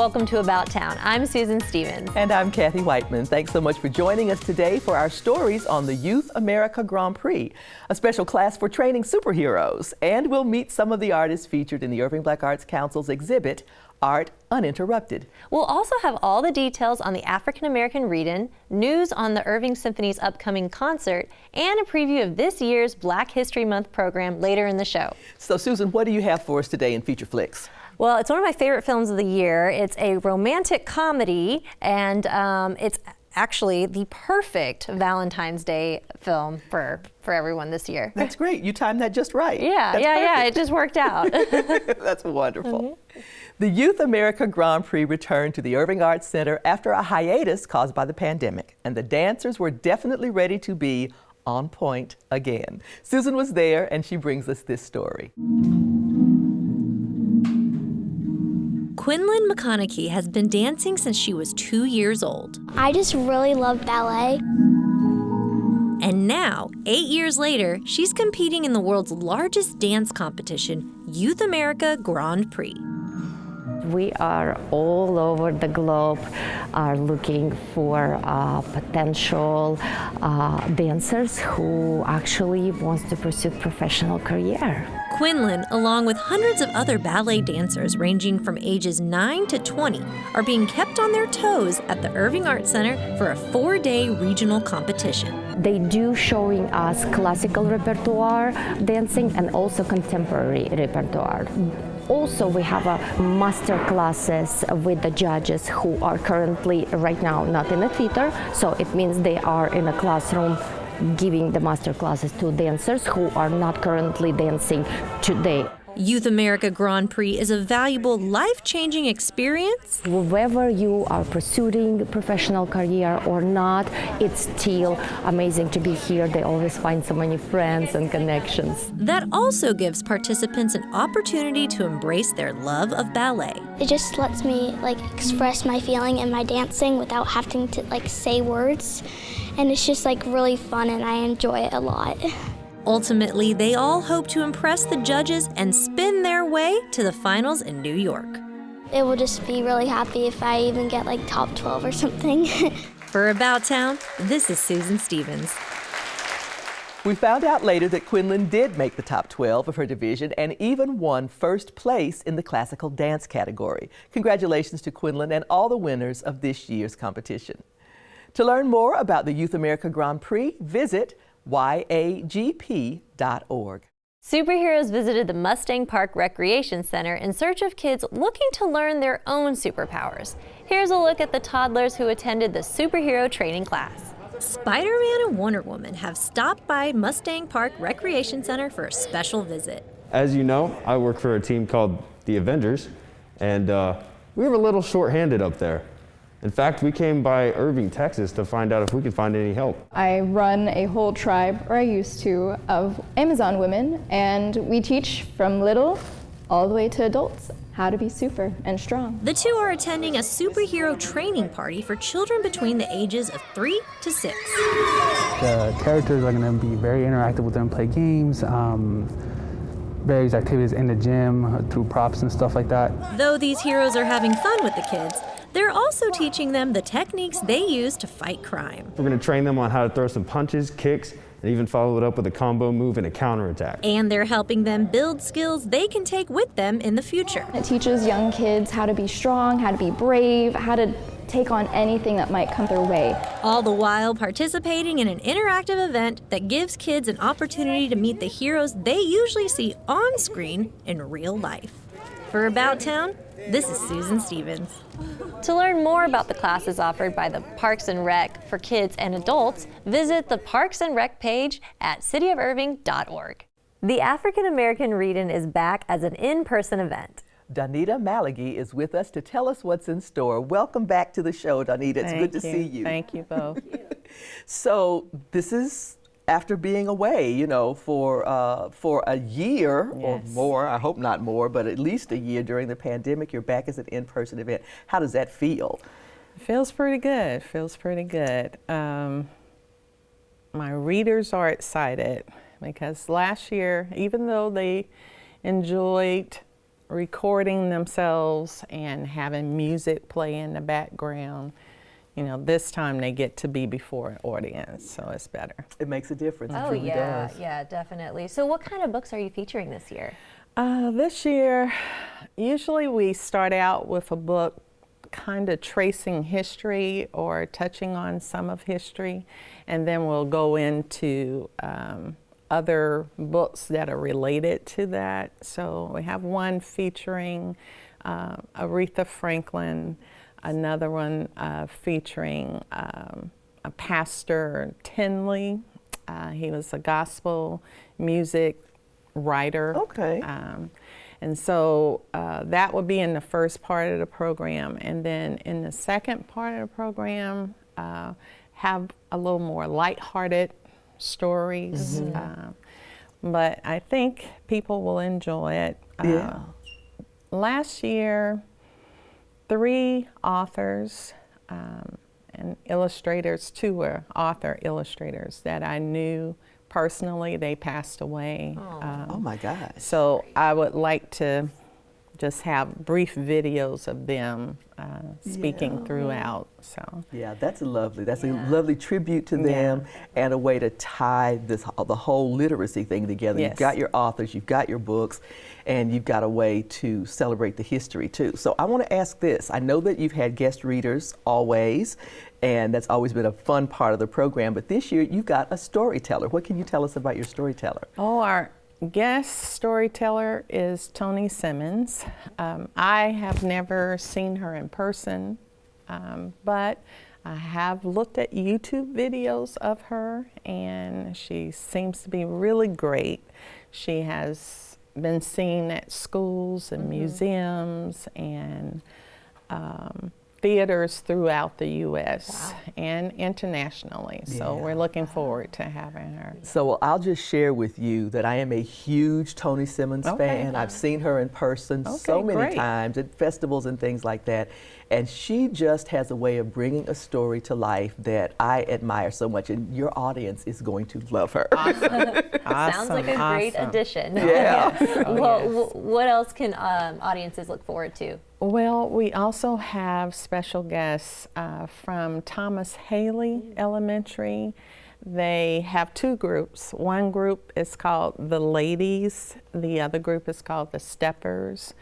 welcome to About Town. I'm Susan Stevens. And I'm Kathy Whiteman. Thanks so much for joining us today for our stories on the Youth America Grand Prix, a special class for training superheroes. And we'll meet some of the artists featured in the Irving Black Arts Council's exhibit, Art Uninterrupted. We'll also have all the details on the African American read-in, news on the Irving Symphony's upcoming concert, and a preview of this year's Black History Month program later in the show. So Susan, what do you have for us today in Feature Flicks? Well, it's one of my favorite films of the year. It's a romantic comedy, and it's actually the perfect Valentine's Day film for everyone this year. That's great. You timed that just right. Yeah, it just worked out. That's wonderful. The Youth America Grand Prix returned to the Irving Arts Center after a hiatus caused by the pandemic, and the dancers were definitely ready to be on point again. Susan was there, and she brings us this story. Quinlan McConaughey has been dancing since she was 2 years old. I just really love ballet. And now, 8 years later, she's competing in the world's largest dance competition, Youth America Grand Prix. We are all over the globe are looking for potential dancers who actually wants to pursue professional career. Quinlan, along with hundreds of other ballet dancers ranging from ages 9 to 20, are being kept on their toes at the Irving Arts Center for a 4-day regional competition. They do showing us classical repertoire dancing and also contemporary repertoire. Also, we have master classes with the judges who are currently right now not in the theater, so it means they are in a classroom giving the master classes to dancers who are not currently dancing today. Youth America Grand Prix is a valuable, life-changing experience. Whether you are pursuing professional career or not, it's still amazing to be here. They always find so many friends and connections. That also gives participants an opportunity to embrace their love of ballet. It just lets me express my feeling in my dancing without having to say words. And it's just really fun, and I enjoy it a lot. Ultimately, they all hope to impress the judges and spin their way to the finals in New York. It will just be really happy if I even get top 12 or something. For About Town, this is Susan Stevens. We found out later that Quinlan did make the top 12 of her division and even won first place in the classical dance category. Congratulations to Quinlan and all the winners of this year's competition. To learn more about the Youth America Grand Prix, visit yagp.org. Superheroes visited the Mustang Park Recreation Center in search of kids looking to learn their own superpowers. Here's a look at the toddlers who attended the superhero training class. Spider-Man and Wonder Woman have stopped by Mustang Park Recreation Center for a special visit. As you know, I work for a team called the Avengers, and we were a little short-handed up there. In fact, we came by Irving, Texas to find out if we could find any help. I run a whole tribe, or I used to, of Amazon women, and we teach from little all the way to adults how to be super and strong. The two are attending a superhero training party for children between the ages of 3 to 6. The characters are going to be very interactive with them, play games, various activities in the gym through props and stuff like that. Though these heroes are having fun with the kids, they're also teaching them the techniques they use to fight crime. We're going to train them on how to throw some punches, kicks, and even follow it up with a combo move and a counterattack. And they're helping them build skills they can take with them in the future. It teaches young kids how to be strong, how to be brave, how to take on anything that might come their way. All the while participating in an interactive event that gives kids an opportunity to meet the heroes they usually see on screen in real life. For About Town, this is Susan Stevens. To learn more about the classes offered by the Parks and Rec for kids and adults, visit the Parks and Rec page at cityofirving.org. The African American Read-In is back as an in-person event. Donita Malaghy is with us to tell us what's in store. Welcome back to the show, Donita. It's good to see you. Thank you both. So this is after being away, for a year or more. I hope not more, but at least a year during the pandemic. You're back as an in-person event. How does that feel? Feels pretty good. My readers are excited because last year, even though they enjoyed recording themselves and having music play in the background. You know, this time they get to be before an audience, so it's better. It makes a difference. It Oh, truly yeah, does. yeah, definitely. So what kind of books are you featuring this year? This year, usually we start out with a book kind of tracing history or touching on some of history, and then we'll go into other books that are related to that. So we have one featuring Aretha Franklin, another one featuring a pastor, Tinley. He was a gospel music writer. Okay. And so that would be in the first part of the program. And then in the second part of the program, have a little more lighthearted stories. But I think people will enjoy it. Yeah. Last year, 3 authors and illustrators, 2 were author illustrators that I knew personally. They passed away. Oh my gosh. So I would like to just have brief videos of them speaking throughout. So Yeah, that's a lovely tribute to them and a way to tie the whole literacy thing together. Yes. You've got your authors, you've got your books, and you've got a way to celebrate the history too. So I want to ask this. I know that you've had guest readers always, and that's always been a fun part of the program, but this year you've got a storyteller. What can you tell us about your storyteller? our guest storyteller is Toni Simmons. I have never seen her in person, but I have looked at YouTube videos of her, and she seems to be really great. She has been seen at schools and museums and theaters throughout the U.S. and internationally. So we're looking forward to having her. So I'll just share with you that I am a huge Toni Simmons fan. I've seen her in person so many times at festivals and things like that. And she just has a way of bringing a story to life that I admire so much, and your audience is going to love her. Sounds like a great addition. Yeah. What else can audiences look forward to? Well, we also have special guests from Thomas Haley Elementary. They have 2 groups. One group is called the Ladies. The other group is called the Steppers.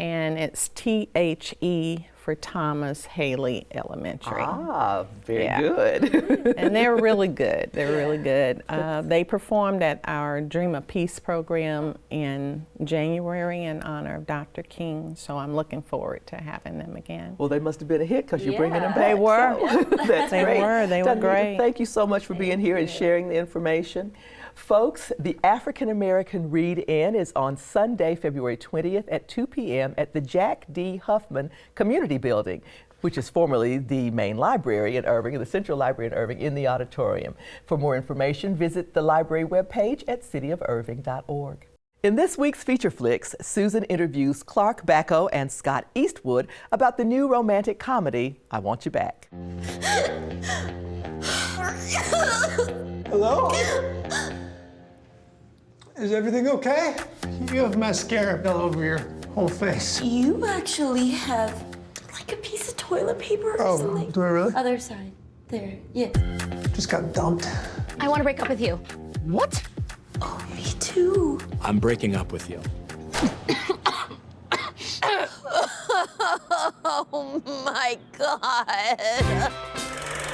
And it's THE for Thomas Haley Elementary. Ah, very good. And they're really good. They're really good. They performed at our Dream of Peace program in January in honor of Dr. King, so I'm looking forward to having them again. Well, they must have been a hit because you're bringing them back. They were. So, that's They great. were. They were Donita, great. Thank you so much for being here and sharing the information. Folks, the African American Read-In is on Sunday, February 20th at 2 p.m. at the Jack D. Huffman Community Building, which is formerly the main library in Irving, the Central Library in Irving, in the auditorium. For more information, visit the library webpage at cityofirving.org. In this week's Feature Flicks, Susan interviews Clark Backo and Scott Eastwood about the new romantic comedy, I Want You Back. Hello? Is everything okay? You have mascara all over your whole face. You actually have like a piece of toilet paper or Oh, something. do I really? Other side. There. Yeah. Just got dumped. I want to break up with you. What? Oh, me too. I'm breaking up with you. Oh my God.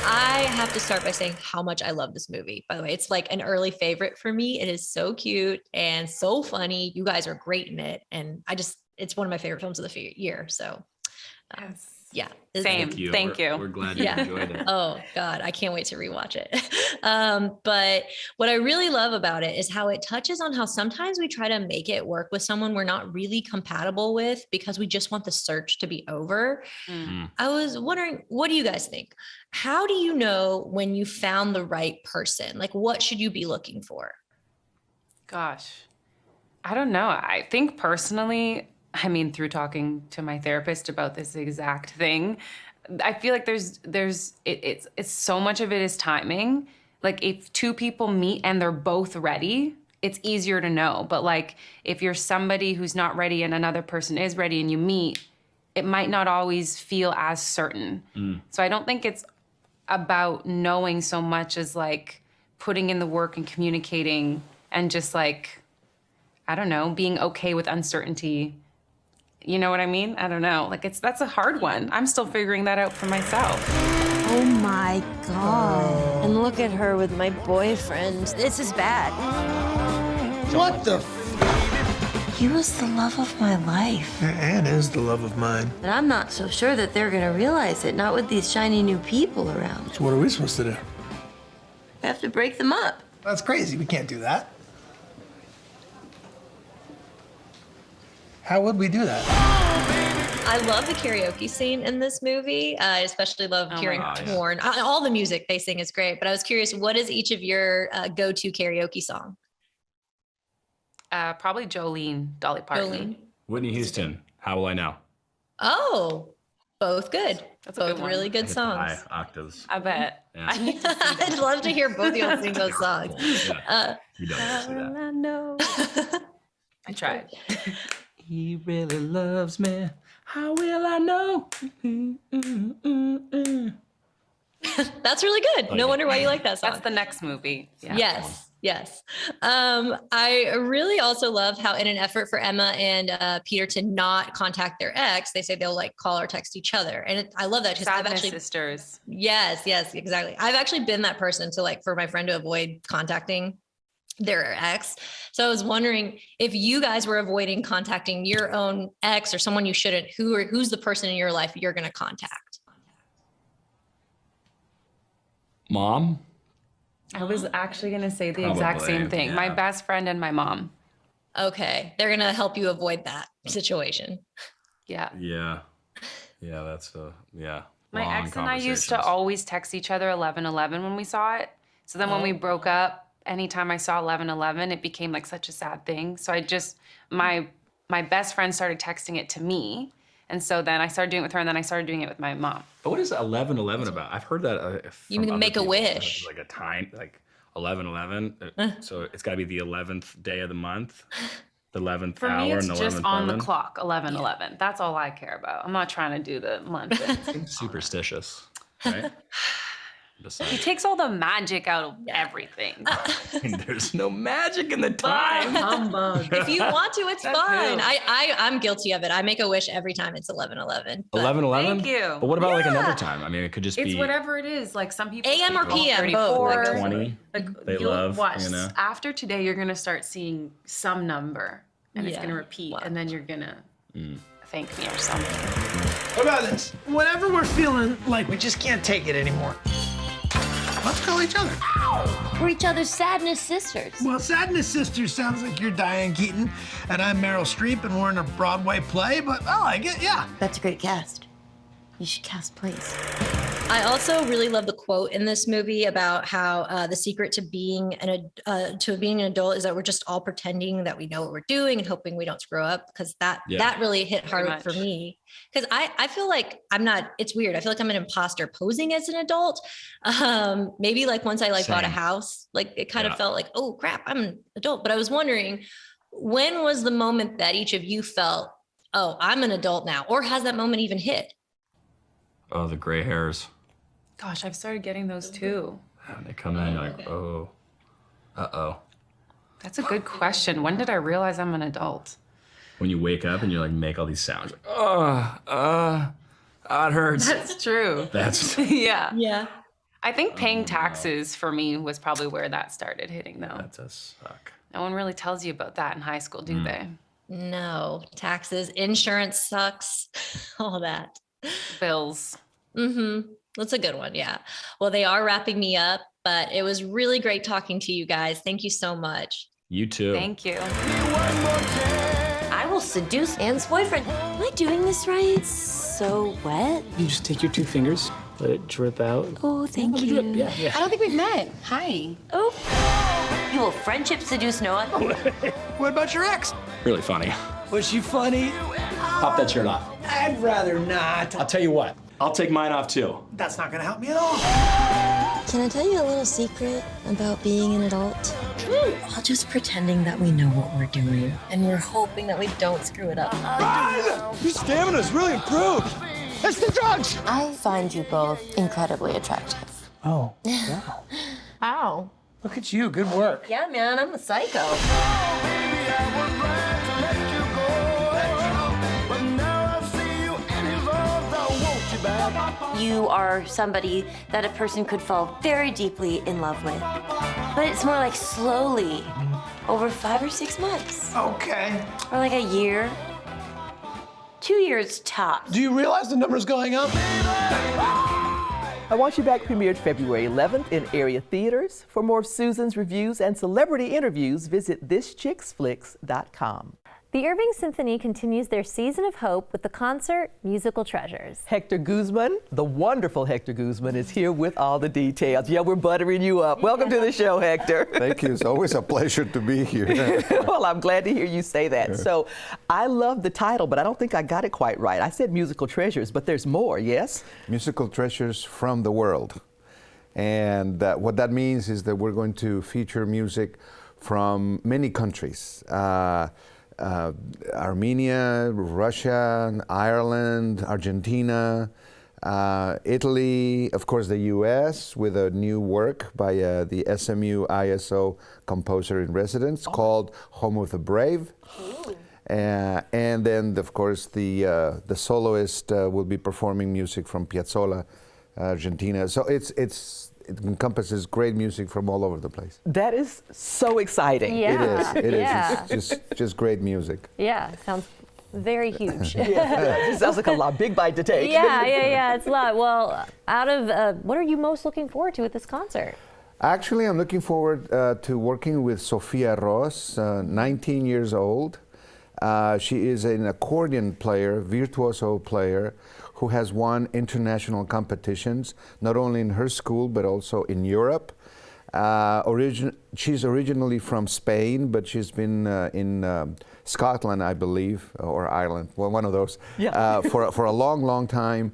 I have to start by saying how much I love this movie. By the way, it's like an early favorite for me. It is so cute and so funny. You guys are great in it. And it's one of my favorite films of the year. So yeah. Same. Thank you. We're glad you enjoyed it. Oh God, I can't wait to rewatch it. But what I really love about it is how it touches on how sometimes we try to make it work with someone we're not really compatible with because we just want the search to be over. I was wondering, what do you guys think? How do you know when you found the right person? Like, what should you be looking for? Gosh, I don't know. I think personally, I mean, through talking to my therapist about this exact thing, I feel like it's so much of it is timing. Like if 2 people meet and they're both ready, it's easier to know. But like, if you're somebody who's not ready and another person is ready and you meet, it might not always feel as certain. So I don't think it's about knowing so much as like putting in the work and communicating and just like, I don't know, being okay with uncertainty. You know what I mean? I don't know. Like, that's a hard one. I'm still figuring that out for myself. Oh my God. And look at her with my boyfriend. This is bad. What the He was the love of my life. Anne is the love of mine. And I'm not so sure that they're gonna realize it, not with these shiny new people around. So what are we supposed to do? We have to break them up. That's crazy. We can't do that. How would we do that? I love the karaoke scene in this movie. I especially love hearing Torn. All the music they sing is great, but I was curious, what is each of your go-to karaoke song? Probably Jolene, Dolly Parton. Jolene. Whitney Houston, How Will I Know? Oh, both good. That's a both good one. really good Hit the songs. high octaves. I bet. Yeah. I need to see that. I'd love to hear both of y'all sing those songs. Yeah. You don't need to see that. I know. I tried. He really loves me. How will I know? That's really good. No wonder why you like that song. That's the next movie. Yeah. Yes. I really also love how in an effort for Emma and Peter to not contact their ex, they say they'll like call or text each other. And I love that because I've actually sisters. Yes, exactly. I've actually been that person to like for my friend to avoid contacting their ex. So I was wondering if you guys were avoiding contacting your own ex or someone you shouldn't, who's the person in your life you're going to contact? Mom? I was actually going to say the exact same thing. My best friend and my mom. Okay. They're going to help you avoid that situation. Yeah. Yeah, that's yeah. My long ex and I used to conversations. always text each other 11:11 when we saw it. So then when we broke up, anytime I saw 11:11, it became like such a sad thing. So I just, my best friend started texting it to me. And so then I started doing it with her, and then I started doing it with my mom. But what is 11:11 about? I've heard that. You can make a wish. Like a time, like 11:11. So it's got to be the 11th day of the month, the 11th For hour, me, it's and the 11th just on the moment. clock, 11:11. That's all I care about. I'm not trying to do the month. Seems superstitious, right? He takes all the magic out of everything. There's no magic in the time. Humbug. If you want to, it's That's fine. new. I'm guilty of it. I make a wish every time it's 11:11. 11:11. Thank you. But what about like another time? I mean, it could just It's be whatever it is. Like some people AM or say PM, 34. both. 20. They You'll love, watch. you know. After today, you're gonna start seeing some number, and it's Yeah. gonna repeat, and then you're gonna thank me or something. What about this? Whenever we're feeling like we just can't take it anymore, let's call each other. We're each other's sadness sisters. Well, Sadness Sisters sounds like you're Diane Keaton and I'm Meryl Streep and we're in a Broadway play, but I like it, yeah. That's a great cast. You should cast plays. I also really love the quote in this movie about how the secret to being an adult is that we're just all pretending that we know what we're doing and hoping we don't screw up. Because that really hit hard for me. Because I feel like it's weird. I feel like I'm an imposter posing as an adult. Maybe like once I bought a house, like it kind of felt like, oh crap, I'm an adult. But I was wondering, when was the moment that each of you felt, oh, I'm an adult now? Or has that moment even hit? Oh, the gray hairs. Gosh, I've started getting those too. And they come in, you're like, oh, uh-oh. That's a good question. When did I realize I'm an adult? When you wake up and you like make all these sounds, like, it hurts. That's true. That's Yeah. Yeah. I think paying taxes for me was probably where that started hitting, though. That does suck. No one really tells you about that in high school, do they? No, taxes, insurance sucks, all that. Bills. Mm-hmm. That's a good one. Yeah. Well, they are wrapping me up, but it was really great talking to you guys. Thank you so much. You too. Thank you. I will seduce Anne's boyfriend. Am I doing this right? So wet. You just take your two fingers, let it drip out. Oh, thank you. Yeah. I don't think we've met. Hi. Oh. You will friendship seduce Noah. What about your ex? Really funny. Was she funny? Pop that shirt off. I'd rather not. I'll tell you what. I'll take mine off too. That's not gonna help me at all. Can I tell you a little secret about being an adult? all just pretending that we know what we're doing, and we're hoping that we don't screw it up. Your stamina's really improved. It's the drugs. I find you both incredibly attractive. Oh, wow. Ow. Look at you. Good work. Yeah, man, I'm a psycho. You are somebody that a person could fall very deeply in love with. But it's more like slowly, over 5 or 6 months. Okay. Or like a year. 2 years tops. Do you realize the number's going up? I Want You Back premiered February 11th in area theaters. For more of Susan's reviews and celebrity interviews, visit thischicksflix.com. The Irving Symphony continues their season of hope with the concert Musical Treasures. Hector Guzman, the wonderful Hector Guzman, is here with all the details. Yeah, we're buttering you up. Welcome to the show, Hector. Thank you. It's always a pleasure to be here. Well, I'm glad to hear you say that. So I love the title, but I don't think I got it quite right. I said Musical Treasures, but there's more, yes? Musical Treasures from the World. And what that means is that we're going to feature music from many countries. Armenia, Russia, Ireland, Argentina, Italy, of course the US, with a new work by the SMU ISO composer in residence called Home of the Brave. And then, of course, the soloist will be performing music from Piazzolla, Argentina. So it encompasses great music from all over the place. That is so exciting. Yeah. It is. It's just great music. Yeah, sounds very huge. It sounds like a lot, big bite to take. Yeah, it's a lot. Well, out of, what are you most looking forward to at this concert? Actually, I'm looking forward to working with Sofia Ross, 19 years old. She is an accordion player, virtuoso player, who has won international competitions, not only in her school, but also in Europe. She's originally from Spain, but she's been in Scotland, I believe, or Ireland, well, one of those, for a long, long time,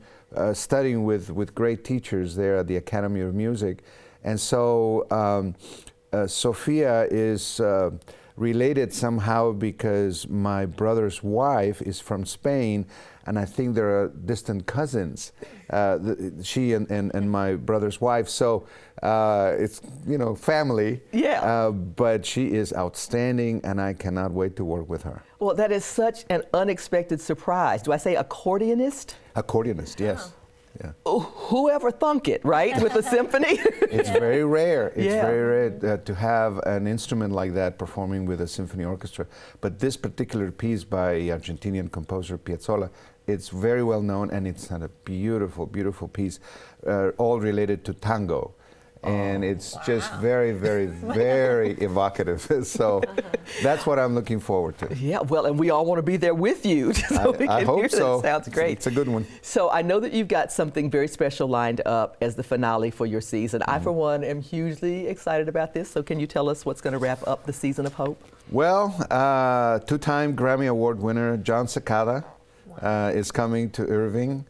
studying with great teachers there at the Academy of Music. And so Sofia is related somehow because my brother's wife is from Spain, and I think they're distant cousins, she and my brother's wife. So it's, family. Yeah. But she is outstanding, and I cannot wait to work with her. Well, that is such an unexpected surprise. Do I say accordionist? Accordionist, yes. Yeah. Whoever thunk it, right, with the symphony? It's very rare. It's very rare to have an instrument like that performing with a symphony orchestra. But this particular piece by Argentinian composer Piazzolla, it's very well known, and it's a beautiful, beautiful piece, all related to tango. And it's just very, very, very evocative. So that's what I'm looking forward to. Yeah, well, and we all want to be there with you. So I hope so. That sounds great. It's a good one. So I know that you've got something very special lined up as the finale for your season. I, for one, am hugely excited about this. So can you tell us what's going to wrap up the season of hope? Well, two-time Grammy Award winner John Cicada is coming to Irving.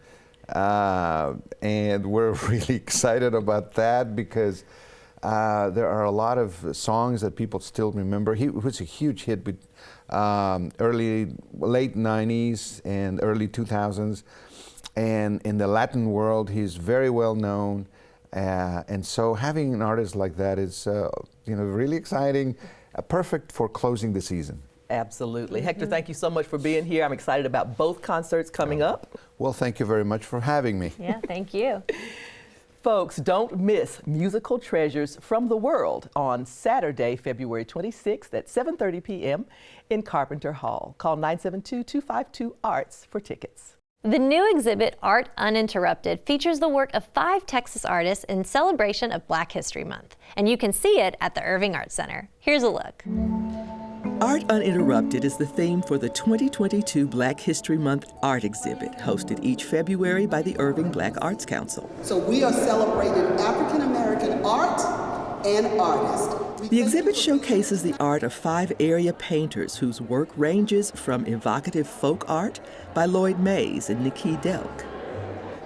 And we're really excited about that because there are a lot of songs that people still remember. He was a huge hit with late 90s and early 2000s. And in the Latin world, he's very well known. And so having an artist like that is really exciting, perfect for closing the season. Absolutely. Hector, thank you so much for being here. I'm excited about both concerts coming up. Well, thank you very much for having me. Yeah, thank you. Folks, don't miss Musical Treasures from the World on Saturday, February 26th at 7:30 p.m. in Carpenter Hall. Call 972-252-ARTS for tickets. The new exhibit, Art Uninterrupted, features the work of 5 Texas artists in celebration of Black History Month. And you can see it at the Irving Art Center. Here's a look. Art Uninterrupted is the theme for the 2022 Black History Month art exhibit, hosted each February by the Irving Black Arts Council. So we are celebrating African American art and artists. The exhibit showcases the art of 5 area painters whose work ranges from evocative folk art by Lloyd Mays and Nikki Delk,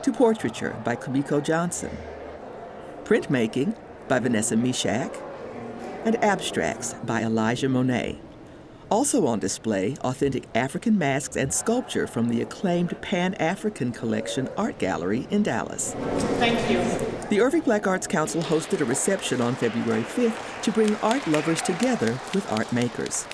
to portraiture by Kumiko Johnson, printmaking by Vanessa Mishak, and Abstracts by Elijah Monet. Also on display, authentic African masks and sculpture from the acclaimed Pan-African Collection Art Gallery in Dallas. Thank you. The Irving Black Arts Council hosted a reception on February 5th to bring art lovers together with art makers.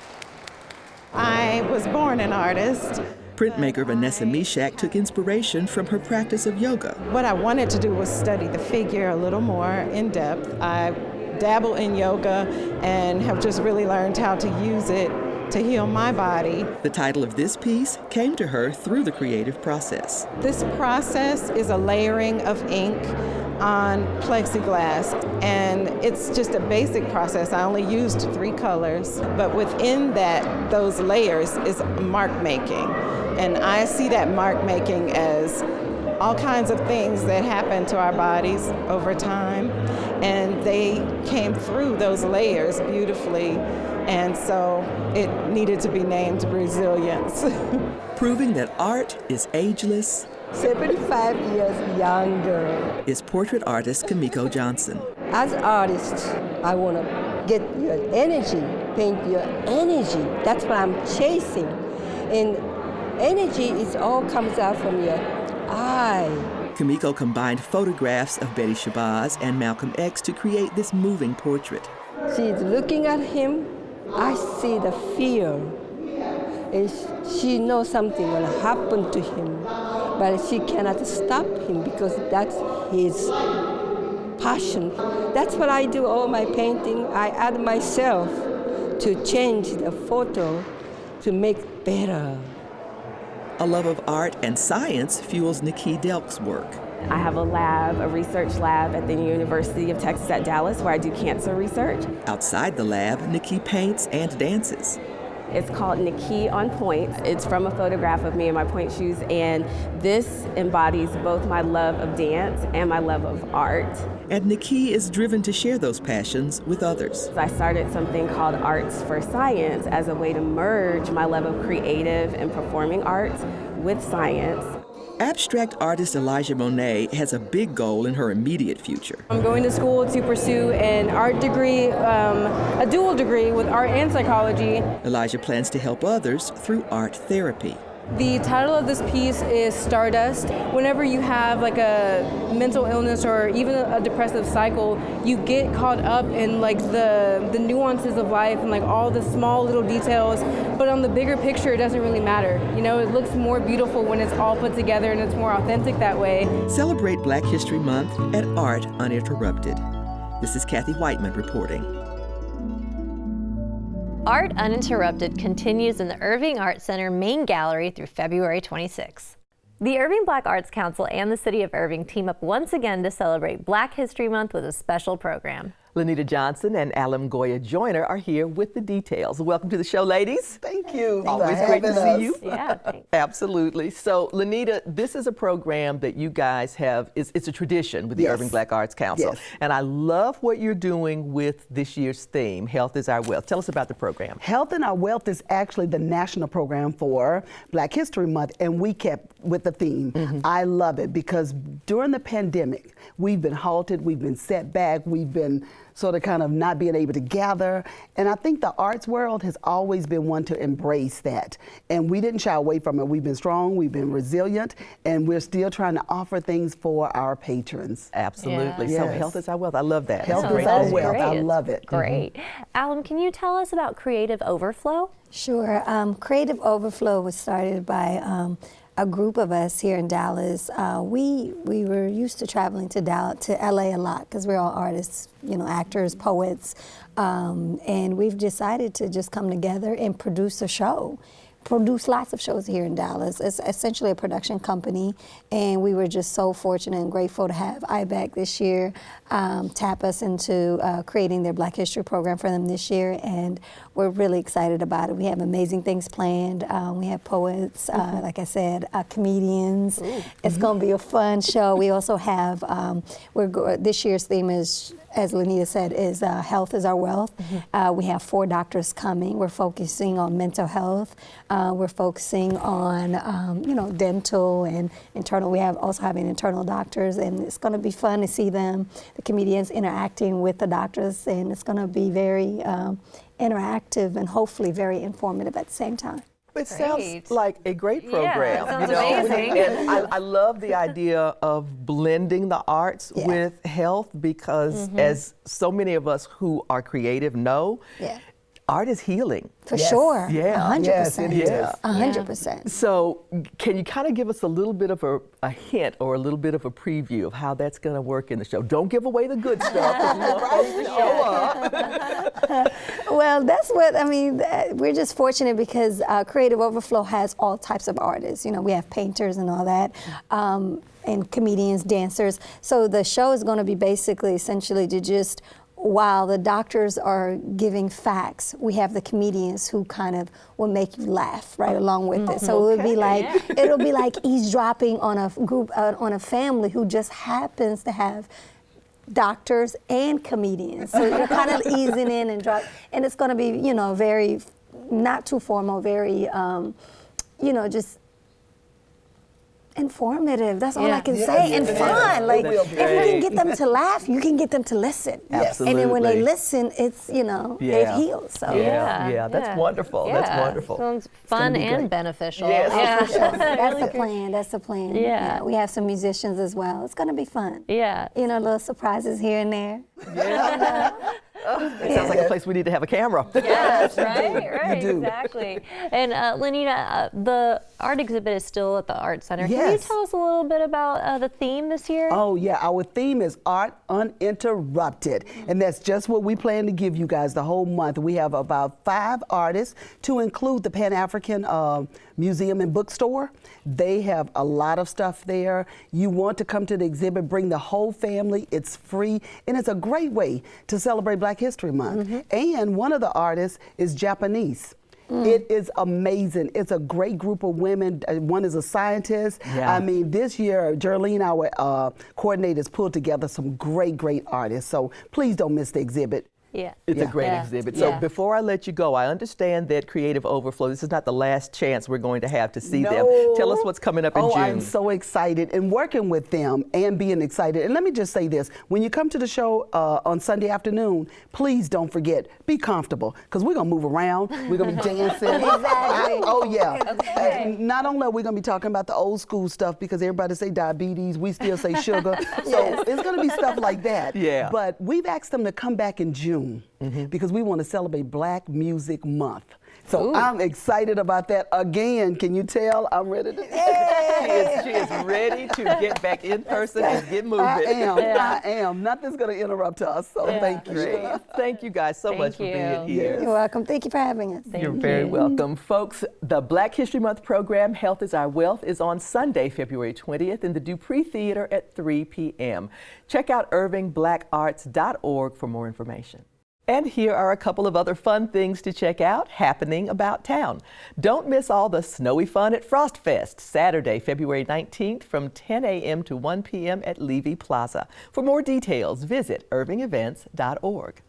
I was born an artist. Printmaker Vanessa Mishak took inspiration from her practice of yoga. What I wanted to do was study the figure a little more in depth. I dabble in yoga and have just really learned how to use it to heal my body. The title of this piece came to her through the creative process. This process is a layering of ink on plexiglass, and it's just a basic process. I only used 3 colors, but within that, those layers is mark making. And I see that mark making as all kinds of things that happen to our bodies over time, and they came through those layers beautifully, and so it needed to be named Resilience. Proving that art is ageless, 75 years younger, is portrait artist Kimiko Johnson. As an artist, I want to get your energy, paint your energy. That's what I'm chasing. And energy is all comes out from your eye. Kimiko combined photographs of Betty Shabazz and Malcolm X to create this moving portrait. She's looking at him. I see the fear. And she knows something will happen to him, but she cannot stop him because that's his passion. That's what I do all my painting. I add myself to change the photo to make better. A love of art and science fuels Nikki Delk's work. I have a lab, a research lab at the University of Texas at Dallas where I do cancer research. Outside the lab, Nikki paints and dances. It's called Nikki on Points. It's from a photograph of me in my pointe shoes, and this embodies both my love of dance and my love of art. And Nikki is driven to share those passions with others. I started something called Arts for Science as a way to merge my love of creative and performing arts with science. Abstract artist Elijah Monet has a big goal in her immediate future. I'm going to school to pursue an art degree, a dual degree with art and psychology. Elijah plans to help others through art therapy. The title of this piece is Stardust. Whenever you have like a mental illness or even a depressive cycle, you get caught up in like the nuances of life and like all the small little details, but on the bigger picture it doesn't really matter. You know, it looks more beautiful when it's all put together and it's more authentic that way. Celebrate Black History Month at Art Uninterrupted. This is Kathy Whiteman reporting. Art Uninterrupted continues in the Irving Art Center main gallery through February 26. The Irving Black Arts Council and the City of Irving team up once again to celebrate Black History Month with a special program. Lanita Johnson and Alam Goya Joyner are here with the details. Welcome to the show, ladies. Thank you. Always great to see you. Yeah, thanks. Absolutely. So, Lanita, this is a program that you guys have, it's a tradition with the Irving Black Arts Council. Yes. And I love what you're doing with this year's theme, Health is Our Wealth. Tell us about the program. Health in Our Wealth is actually the national program for Black History Month, and we kept with the theme. I love it because during the pandemic, we've been halted, we've been set back, we've been sort of kind of not being able to gather. And I think the arts world has always been one to embrace that. And we didn't shy away from it. We've been strong, we've been resilient, and we're still trying to offer things for our patrons. Absolutely. Yeah. So Yes. health is our wealth. I love that. Health That's is great. our That's wealth. I great. love it. Great. Alan, can you tell us about Creative Overflow? Sure. Creative Overflow was started by a group of us here in Dallas. We were used to traveling to LA a lot because we're all artists, you know, actors, poets, and we've decided to just come together and produce a show. Produce lots of shows here in Dallas. It's essentially a production company, and we were just so fortunate and grateful to have IBAC this year tap us into creating their Black History program for them this year, and we're really excited about it. We have amazing things planned. We have poets, like I said, comedians. It's going to be a fun show. We also have, this year's theme is, as Lanita said, is health is our wealth. We have 4 doctors coming. We're focusing on mental health, We're focusing on, you know, dental and internal. We also having internal doctors, and it's going to be fun to see them, the comedians interacting with the doctors, and it's going to be very interactive and hopefully very informative at the same time. It sounds like a great program. Yeah, it sounds amazing. And I love the idea of blending the arts with health because as so many of us who are creative know, art is healing. For sure. Yeah. 100%. Yes, it is. 100%. So can you kind of give us a little bit of a hint or a little bit of a preview of how that's going to work in the show? Don't give away the good stuff because we want folks to show up. Well, that's what, I mean, we're just fortunate because Creative Overflow has all types of artists. You know, we have painters and all that, and comedians, dancers. So the show is going to be basically essentially to just, while the doctors are giving facts, we have the comedians who kind of will make you laugh right along with it. So it would be like, it'll be like eavesdropping on a group, on a family who just happens to have doctors and comedians. So you're kind of easing in and drop, and it's going to be, you know, very, not too formal, very, you know, just informative. That's all I can say, and fun. Like, if you can get them to laugh, you can get them to listen. Absolutely. And then when they listen, it's, you know, it heals. So that's wonderful. That's wonderful. Sounds fun and beneficial. That's the plan. That's the plan. Yeah. We have some musicians as well. It's going to be fun. Yeah. You know, little surprises here and there. It sounds like a place we need to have a camera. Yes, right, You do. exactly. And Lenita, the art exhibit is still at the Art Center. Yes. Can you tell us a little bit about the theme this year? Oh yeah, our theme is Art Uninterrupted, and that's just what we plan to give you guys the whole month. We have about 5 artists to include the Pan-African Museum and Bookstore. They have a lot of stuff there. You want to come to the exhibit, bring the whole family. It's free, and it's a great way to celebrate Black History Month. And one of the artists is Japanese. It is amazing. It's a great group of women. One is a scientist. I mean, this year, Jerlene, our coordinators, pulled together some great artists. So please don't miss the exhibit. Yeah. It's a great exhibit. So before I let you go, I understand that Creative Overflow, this is not the last chance we're going to have to see them. Tell us what's coming up in June. I'm so excited and working with them and being excited. And let me just say this, when you come to the show on Sunday afternoon, please don't forget, be comfortable, because we're going to move around, we're going to be dancing. Not only are we going to be talking about the old school stuff, because everybody say diabetes, we still say sugar. So it's going to be stuff like that. But we've asked them to come back in June. Because we want to celebrate Black Music Month. So I'm excited about that. Again, can you tell I'm ready to she is ready to get back in person and get moving. I am. Nothing's going to interrupt us, so thank you. Thank you guys so much for being here. You're welcome. Thank you for having us. You're very welcome. Folks, the Black History Month program, Health is Our Wealth, is on Sunday, February 20th in the Dupree Theater at 3 p.m. Check out irvingblackarts.org for more information. And here are a couple of other fun things to check out happening about town. Don't miss all the snowy fun at Frost Fest, Saturday, February 19th from 10 a.m. to 1 p.m. at Levy Plaza. For more details, visit irvingevents.org.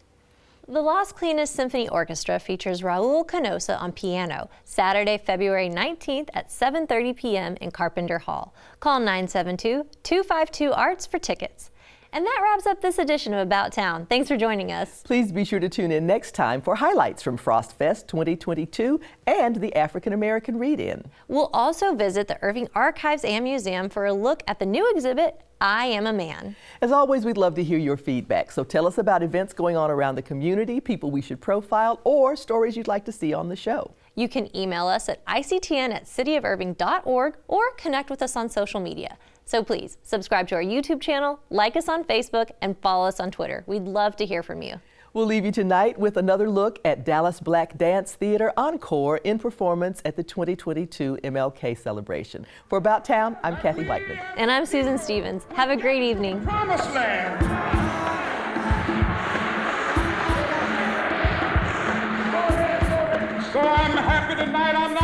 The Las Colinas Symphony Orchestra features Raul Canosa on piano, Saturday, February 19th at 7:30 p.m. in Carpenter Hall. Call 972-252-ARTS for tickets. And that wraps up this edition of About Town. Thanks for joining us. Please be sure to tune in next time for highlights from Frost Fest 2022 and the African American Read-In. We'll also visit the Irving Archives and Museum for a look at the new exhibit, I Am a Man. As always, we'd love to hear your feedback. So tell us about events going on around the community, people we should profile, or stories you'd like to see on the show. You can email us at ictn@cityofirving.org or connect with us on social media. So please subscribe to our YouTube channel, like us on Facebook, and follow us on Twitter. We'd love to hear from you. We'll leave you tonight with another look at Dallas Black Dance Theater Encore in performance at the 2022 MLK celebration. For About Town, I'm Kathy Whiteman. And I'm Susan Stevens. Have a great evening. Promised Land. So I'm happy tonight, I'm not